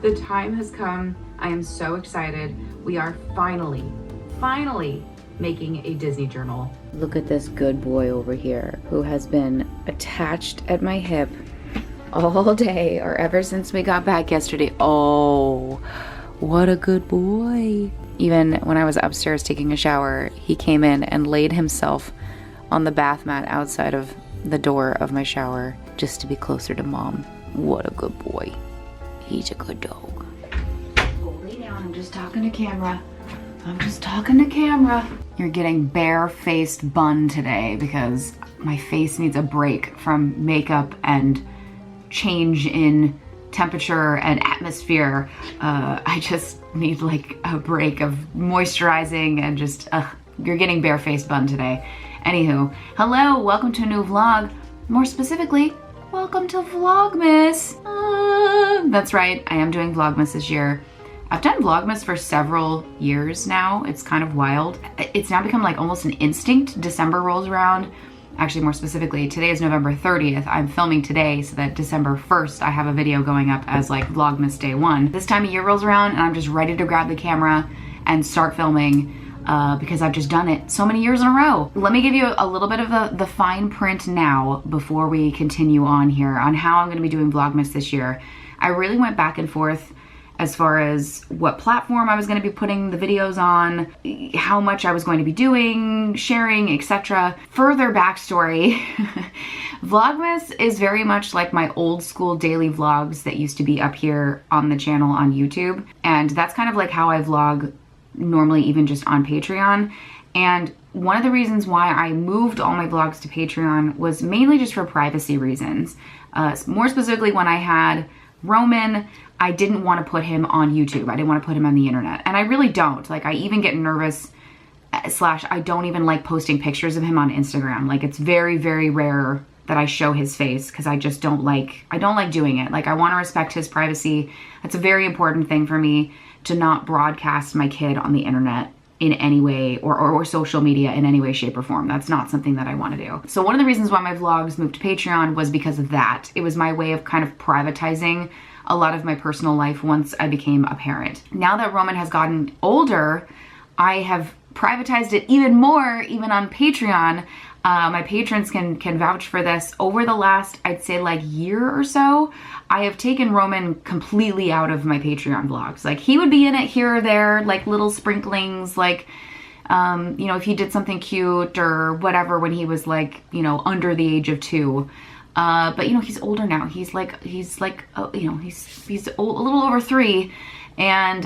The time has come. I am so excited. We are finally making a Disney journal. Look at this good boy over here who has been attached at my hip all day or ever since we got back yesterday. Oh, what a good boy. Even when I was upstairs taking a shower, he came in and laid himself on the bath mat outside of the door of my shower just to be closer to mom. What a good boy. He's a good dog. Go lay down. I'm just talking to camera. You're getting bare-faced bun today because my face needs a break from makeup and change in temperature and atmosphere. I just need like a break of moisturizing and just, you're getting bare-faced bun today. Anywho, hello, welcome to a new vlog. More specifically, welcome to Vlogmas. That's right, I am doing Vlogmas this year. I've done Vlogmas for several years now. It's kind of wild. It's now become like almost an instinct. December rolls around. Actually, more specifically, today is November 30th. I'm filming today so that December 1st, I have a video going up as like Vlogmas day 1. This time of year rolls around and I'm just ready to grab the camera and start filming because I've just done it so many years in a row. Let me give you a little bit of the fine print now before we continue on here on how I'm gonna be doing Vlogmas this year. I really went back and forth as far as what platform I was going to be putting the videos on, how much I was going to be doing, sharing, etc. Further backstory, Vlogmas is very much like my old school daily vlogs that used to be up here on the channel on YouTube. And that's kind of like how I vlog normally, even just on Patreon. And one of the reasons why I moved all my vlogs to Patreon was mainly just for privacy reasons. More specifically, when I had Roman, I didn't want to put him on YouTube. I didn't want to put him on the internet. And I really don't. Like, I even get nervous, slash, I don't even like posting pictures of him on Instagram. Like, it's very, very rare that I show his face because I just don't like, doing it. Like, I want to respect his privacy. That's a very important thing for me, to not broadcast my kid on the internet in any way, or social media in any way, shape, or form. That's not something that I want to do. So one of the reasons why my vlogs moved to Patreon was because of that. It was my way of kind of privatizing a lot of my personal life once I became a parent. Now that Roman has gotten older, I have privatized it even more, even on Patreon. My patrons can vouch for this. Over the last, I'd say like year or so, I have taken Roman completely out of my Patreon vlogs. Like, he would be in it here or there, like little sprinklings, like, you know, if he did something cute or whatever when he was like, you know, under the age of 2. But you know, he's older now. He's like, you know, he's a little over 3. And,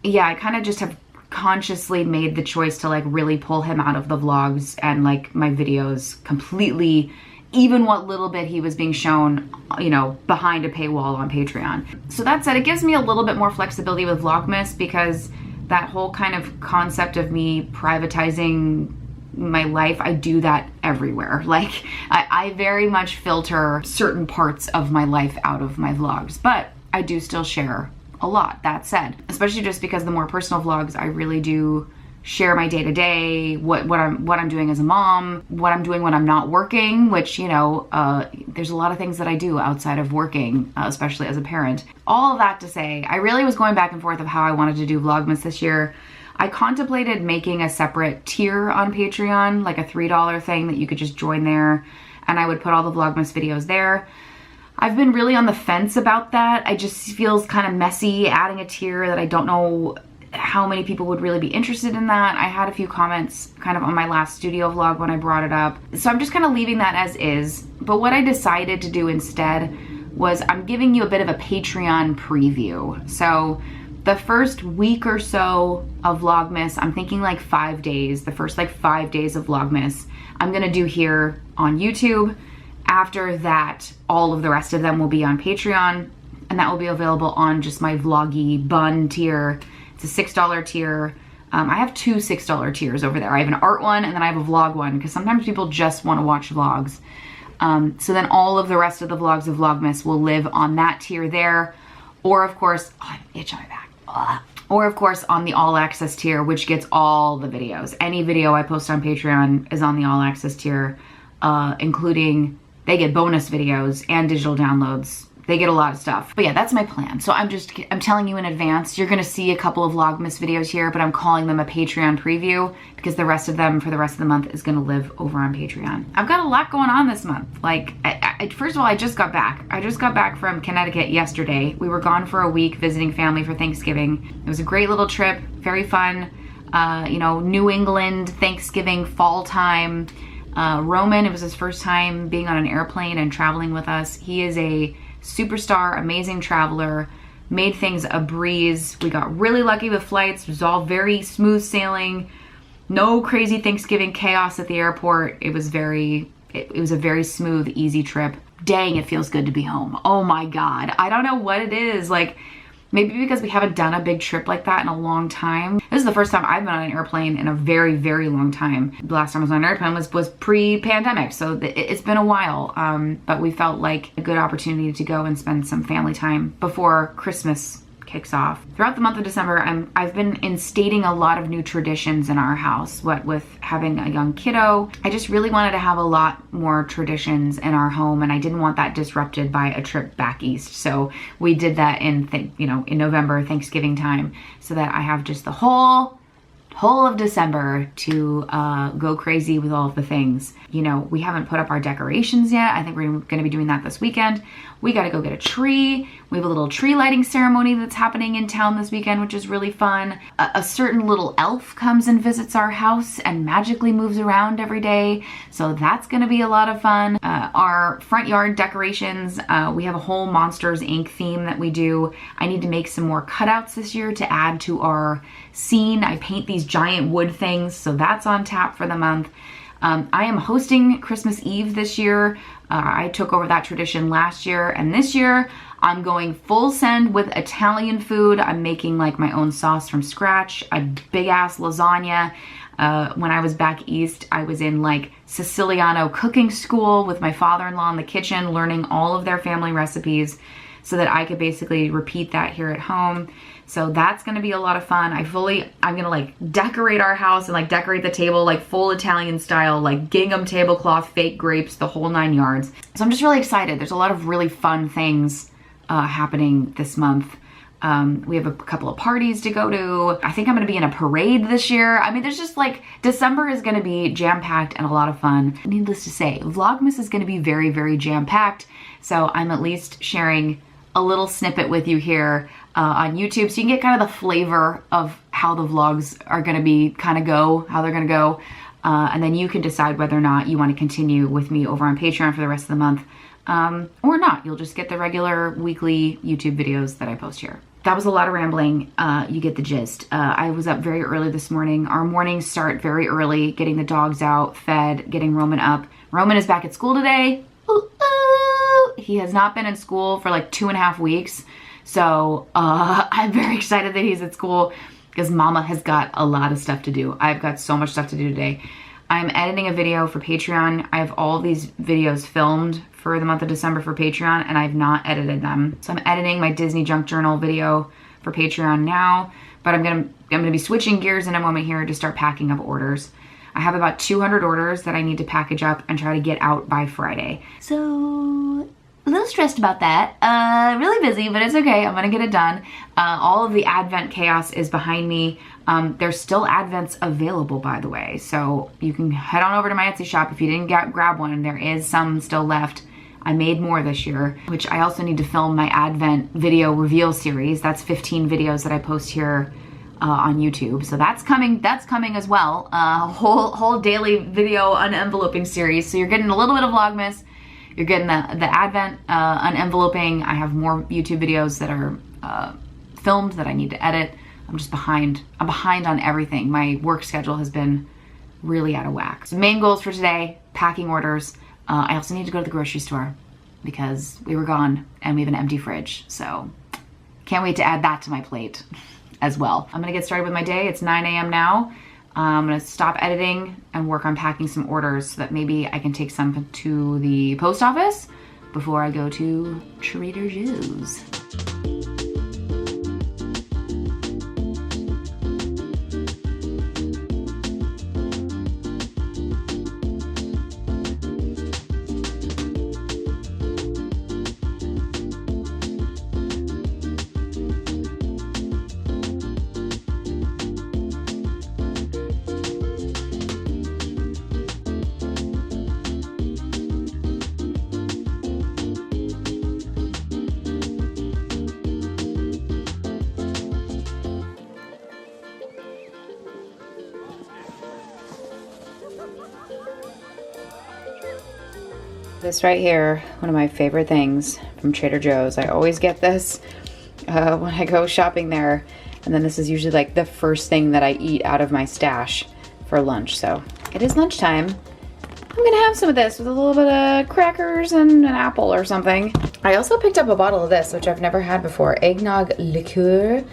yeah, I kind of just have consciously made the choice to like really pull him out of the vlogs and like my videos completely, even what little bit he was being shown, you know, behind a paywall on Patreon. So that said, it gives me a little bit more flexibility with Vlogmas because that whole kind of concept of me privatizing my life, I do that everywhere. Like, I very much filter certain parts of my life out of my vlogs, but I do still share a lot, that said. Especially just because the more personal vlogs, I really do share my day-to-day, what I'm doing as a mom, what I'm doing when I'm not working, which, you know, there's a lot of things that I do outside of working, especially as a parent. All of that to say, I really was going back and forth of how I wanted to do Vlogmas this year. I contemplated making a separate tier on Patreon, like a $3 thing that you could just join there, and I would put all the Vlogmas videos there. I've been really on the fence about that. It just feels kind of messy adding a tier that I don't know how many people would really be interested in that. I had a few comments kind of on my last studio vlog when I brought it up. So I'm just kind of leaving that as is. But what I decided to do instead was I'm giving you a bit of a Patreon preview. So the first week or so of Vlogmas, I'm thinking like 5 days, the first like 5 days of Vlogmas, I'm gonna do here on YouTube. After that, all of the rest of them will be on Patreon, and that will be available on just my vloggy bun tier. It's a $6 tier. I have 2 $6 tiers over there. I have an art one and then I have a vlog one because sometimes people just want to watch vlogs. So then all of the rest of the vlogs of Vlogmas will live on that tier there. Or of course, oh, I have an itch on my back. Ugh. Or of course on the all access tier, which gets all the videos. Any video I post on Patreon is on the all access tier, including they get bonus videos and digital downloads they get a lot of stuff. But yeah, that's my plan. So I'm telling you in advance, you're gonna see a couple of Vlogmas videos here, but I'm calling them a Patreon preview because the rest of them for the rest of the month is gonna live over on Patreon. I've got a lot going on this month. Like, first of all, I just got back. I just got back from Connecticut yesterday. We were gone for a week visiting family for Thanksgiving. It was a great little trip, very fun. You know, New England, Thanksgiving, fall time. Roman, it was his first time being on an airplane and traveling with us. He is a superstar, amazing traveler, made things a breeze. We got really lucky with flights. It was all very smooth sailing. No crazy Thanksgiving chaos at the airport. It was a very smooth, easy trip. Dang, it feels good to be home. Oh my God. I don't know what it is. Like, maybe because we haven't done a big trip like that in a long time. This is the first time I've been on an airplane in a very, very long time. The last time I was on an airplane was pre-pandemic, so it's been a while. But we felt like a good opportunity to go and spend some family time before Christmas kicks off. Throughout the month of December, I've been instating a lot of new traditions in our house. What with having a young kiddo, I just really wanted to have a lot more traditions in our home, and I didn't want that disrupted by a trip back east. So we did that in November, Thanksgiving time, so that I have just the whole of December to go crazy with all of the things. You know, we haven't put up our decorations yet. I think we're going to be doing that this weekend. We got to go get a tree. We have a little tree lighting ceremony that's happening in town this weekend, which is really fun. A certain little elf comes and visits our house and magically moves around every day. So that's going to be a lot of fun. Our front yard decorations, we have a whole Monsters, Inc. theme that we do. I need to make some more cutouts this year to add to our scene. I paint these giant wood things, so that's on tap for the month. I am hosting Christmas Eve this year. I took over that tradition last year, and this year I'm going full send with Italian food. I'm making like my own sauce from scratch, a big ass lasagna. When I was back east, I was in like Siciliano cooking school with my father-in-law in the kitchen, learning all of their family recipes so that I could basically repeat that here at home. So that's gonna be a lot of fun. I'm gonna like decorate our house and like decorate the table like full Italian style, like gingham tablecloth, fake grapes, the whole 9 yards. So I'm just really excited. There's a lot of really fun things happening this month. We have a couple of parties to go to. I think I'm gonna be in a parade this year. I mean, there's just like, December is gonna be jam-packed and a lot of fun. Needless to say, Vlogmas is gonna be very, very jam-packed. So I'm at least sharing a little snippet with you here on YouTube, so you can get kind of the flavor of how the vlogs are gonna be, how they're gonna go. And then you can decide whether or not you wanna continue with me over on Patreon for the rest of the month, or not. You'll just get the regular weekly YouTube videos that I post here. That was a lot of rambling. You get the gist. I was up very early this morning. Our mornings start very early, getting the dogs out, fed, getting Roman up. Roman is back at school today. Ooh, ooh. He has not been in school for like 2.5 weeks. So I'm very excited that he's at school because Mama has got a lot of stuff to do. I've got so much stuff to do today. I'm editing a video for Patreon. I have all these videos filmed for the month of December for Patreon, and I've not edited them. So I'm editing my Disney Junk Journal video for Patreon now, but I'm gonna be switching gears in a moment here to start packing up orders. I have about 200 orders that I need to package up and try to get out by Friday. So a little stressed about that. Really busy, but it's okay. I'm gonna get it done. All of the Advent chaos is behind me. There's still Advents available, by the way. So you can head on over to my Etsy shop if you didn't grab one. There is some still left. I made more this year, which I also need to film my Advent video reveal series. That's 15 videos that I post here on YouTube. So that's coming as well. Whole daily video unenveloping series. So you're getting a little bit of Vlogmas. You're getting the Advent unenveloping. I have more YouTube videos that are filmed that I need to edit. I'm just behind. I'm behind on everything. My work schedule has been really out of whack. So main goals for today, packing orders. I also need to go to the grocery store because we were gone and we have an empty fridge. So can't wait to add that to my plate as well. I'm gonna get started with my day. It's 9 a.m. now. I'm gonna stop editing and work on packing some orders so that maybe I can take some to the post office before I go to Trader Joe's. This right here, one of my favorite things from Trader Joe's. I always get this when I go shopping there. And then this is usually like the first thing that I eat out of my stash for lunch. So it is lunchtime. I'm gonna have some of this with a little bit of crackers and an apple or something. I also picked up a bottle of this, which I've never had before. Eggnog liqueur.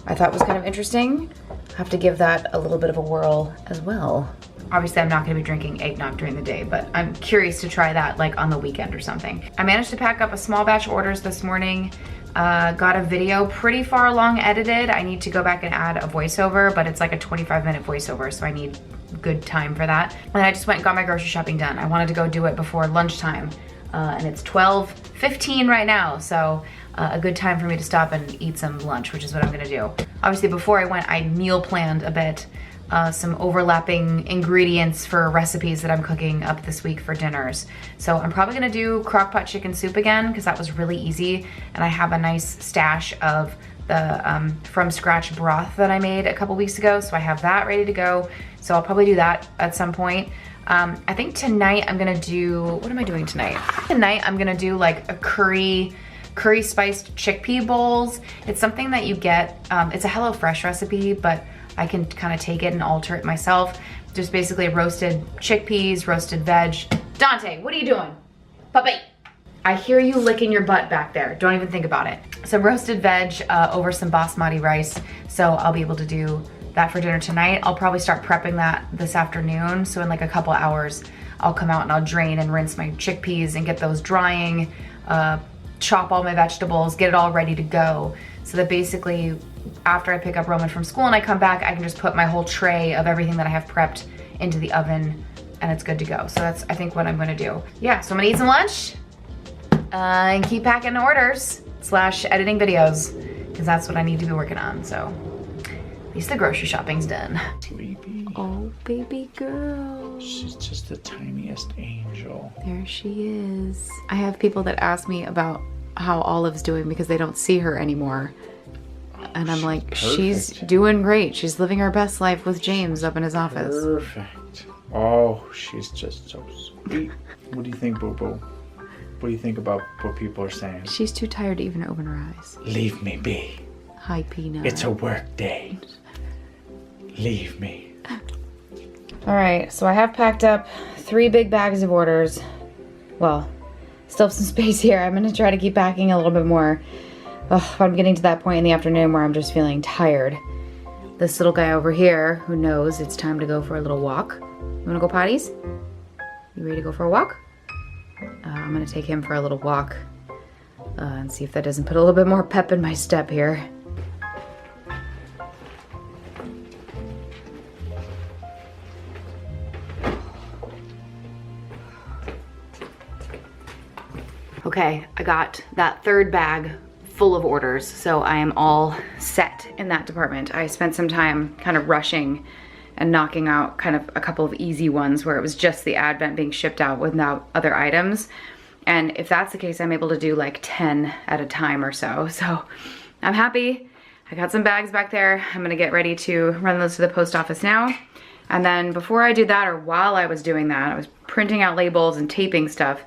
I thought was kind of interesting. I have to give that a little bit of a whirl as well. Obviously, I'm not gonna be drinking eggnog during the day, but I'm curious to try that like on the weekend or something. I managed to pack up a small batch of orders this morning. Got a video pretty far along edited. I need to go back and add a voiceover, but it's like a 25-minute voiceover, so I need good time for that. And I just went and got my grocery shopping done. I wanted to go do it before lunchtime, and it's 12:15 right now, so a good time for me to stop and eat some lunch, which is what I'm gonna do. Obviously, before I went, I meal planned a bit. Some overlapping ingredients for recipes that I'm cooking up this week for dinners. So I'm probably gonna do crock pot chicken soup again because that was really easy, and I have a nice stash of the from scratch broth that I made a couple weeks ago, so I have that ready to go. So I'll probably do that at some point. I think tonight I'm gonna do, what am I doing tonight? Tonight I'm gonna do like a curry spiced chickpea bowls. It's something that you get, it's a HelloFresh recipe, but I can kind of take it and alter it myself. Just basically roasted chickpeas, roasted veg. Dante, what are you doing? Puppy. I hear you licking your butt back there. Don't even think about it. Some roasted veg over some basmati rice. So I'll be able to do that for dinner tonight. I'll probably start prepping that this afternoon. So in like a couple hours, I'll come out and I'll drain and rinse my chickpeas and get those drying, chop all my vegetables, get it all ready to go. So that basically, after I pick up Roman from school and I come back, I can just put my whole tray of everything that I have prepped into the oven and it's good to go. So that's, I think, what I'm gonna do. Yeah, so I'm gonna eat some lunch and keep packing orders / editing videos, because that's what I need to be working on. So at least the grocery shopping's done. Sleepy. Oh, baby girl. She's just the tiniest angel. There she is. I have people that ask me about how Olive's doing because they don't see her anymore. And I'm like, she's doing great. She's living her best life with James up in his office. Perfect. Oh, she's just so sweet. What do you think, Boo-Boo? What do you think about what people are saying? She's too tired to even open her eyes. Leave me be. Hi, Peanut. It's a work day. Leave me. All right, so I have packed up 3 big bags of orders. Well, still some space here. I'm gonna try to keep packing a little bit more. Ugh, I'm getting to that point in the afternoon where I'm just feeling tired. This little guy over here who knows it's time to go for a little walk. You wanna go potties? You ready to go for a walk? I'm gonna take him for a little walk and see if that doesn't put a little bit more pep in my step here. Okay, I got that 3rd bag full of orders, so I am all set in that department. I spent some time kind of rushing and knocking out kind of a couple of easy ones where it was just the Advent being shipped out without other items. And if that's the case, I'm able to do like 10 at a time or so. So I'm happy. I got some bags back there. I'm gonna get ready to run those to the post office now. And then before I do that, or while I was doing that, I was printing out labels and taping stuff.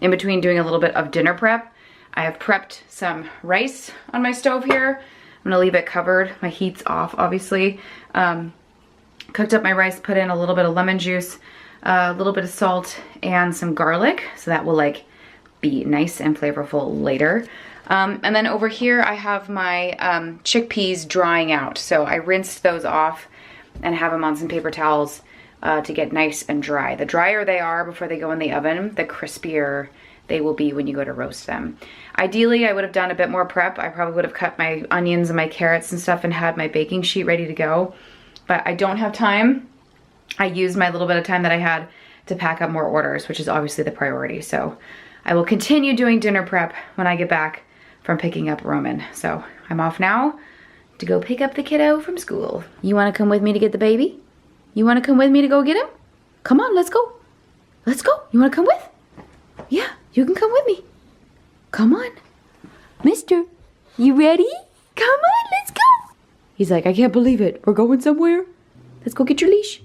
In between doing a little bit of dinner prep, I have prepped some rice on my stove here. I'm gonna leave it covered. My heat's off, obviously. Cooked up my rice, put in a little bit of lemon juice, a little bit of salt, and some garlic, so that will like be nice and flavorful later. And then over here I have my chickpeas drying out. So I rinsed those off and have them on some paper towels to get nice and dry. The drier they are before they go in the oven, the crispier they will be when you go to roast them. Ideally, I would have done a bit more prep. I probably would have cut my onions and my carrots and stuff and had my baking sheet ready to go, but I don't have time. I used my little bit of time that I had to pack up more orders, which is obviously the priority. So I will continue doing dinner prep when I get back from picking up Roman. So I'm off now to go pick up the kiddo from school. You wanna come with me to get the baby? You wanna come with me to go get him? Come on, let's go. Let's go. You wanna come with? Yeah, you can come with me. Come on. Mister, you ready? Come on, let's go. He's like, I can't believe it. We're going somewhere? Let's go get your leash.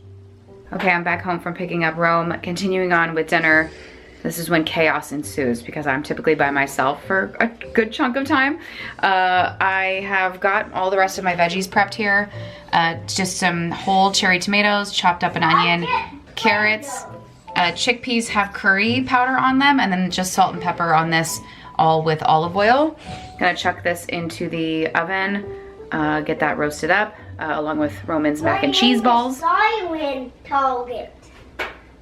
Okay, I'm back home from picking up Rome, continuing on with dinner. This is when chaos ensues because I'm typically by myself for a good chunk of time. I have got all the rest of my veggies prepped here. Just some whole cherry tomatoes, chopped up an onion, carrots. Chickpeas have curry powder on them, and then just salt and pepper on this, all with olive oil. Gonna chuck this into the oven, get that roasted up, along with Roman's mac and cheese balls.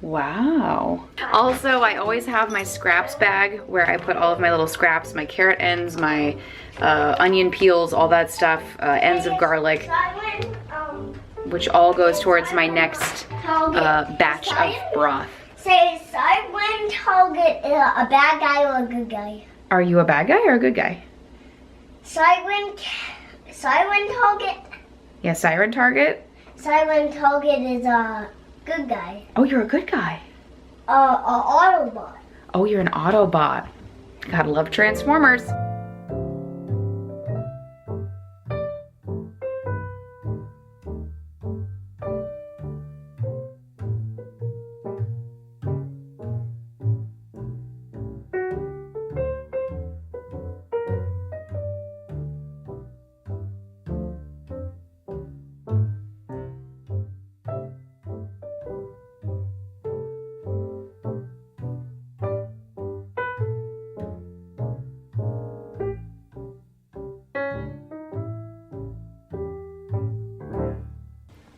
Wow. Also, I always have my scraps bag where I put all of my little scraps, my carrot ends, my onion peels, all that stuff, ends of garlic, which all goes towards my next batch of broth. Say, Siren Target a bad guy or a good guy? Are you a bad guy or a good guy? Siren Target? Yeah, Siren Target. Siren Target is a good guy. Oh, you're a good guy. Autobot. Oh, you're an Autobot. Gotta love Transformers.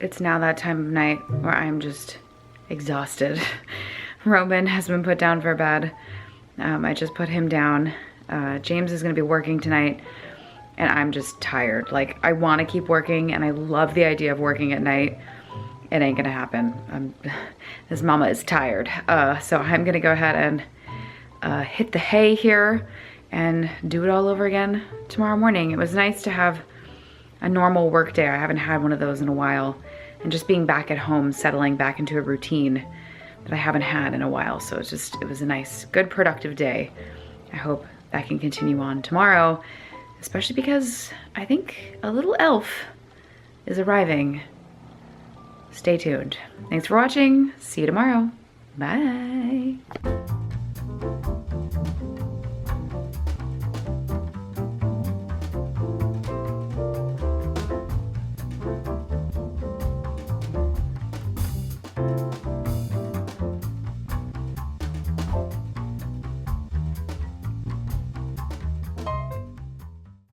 It's now that time of night where I'm just exhausted. Roman has been put down for bed. I just put him down. James is gonna be working tonight, and I'm just tired. Like, I wanna keep working, and I love the idea of working at night. It ain't gonna happen. This mama is tired. So I'm gonna go ahead and hit the hay here and do it all over again tomorrow morning. It was nice to have a normal work day. I haven't had one of those in a while. And just being back at home, settling back into a routine that I haven't had in a while. So it was a nice, good, productive day. I hope that can continue on tomorrow, especially because I think a little elf is arriving. Stay tuned. Thanks for watching. See you tomorrow. Bye.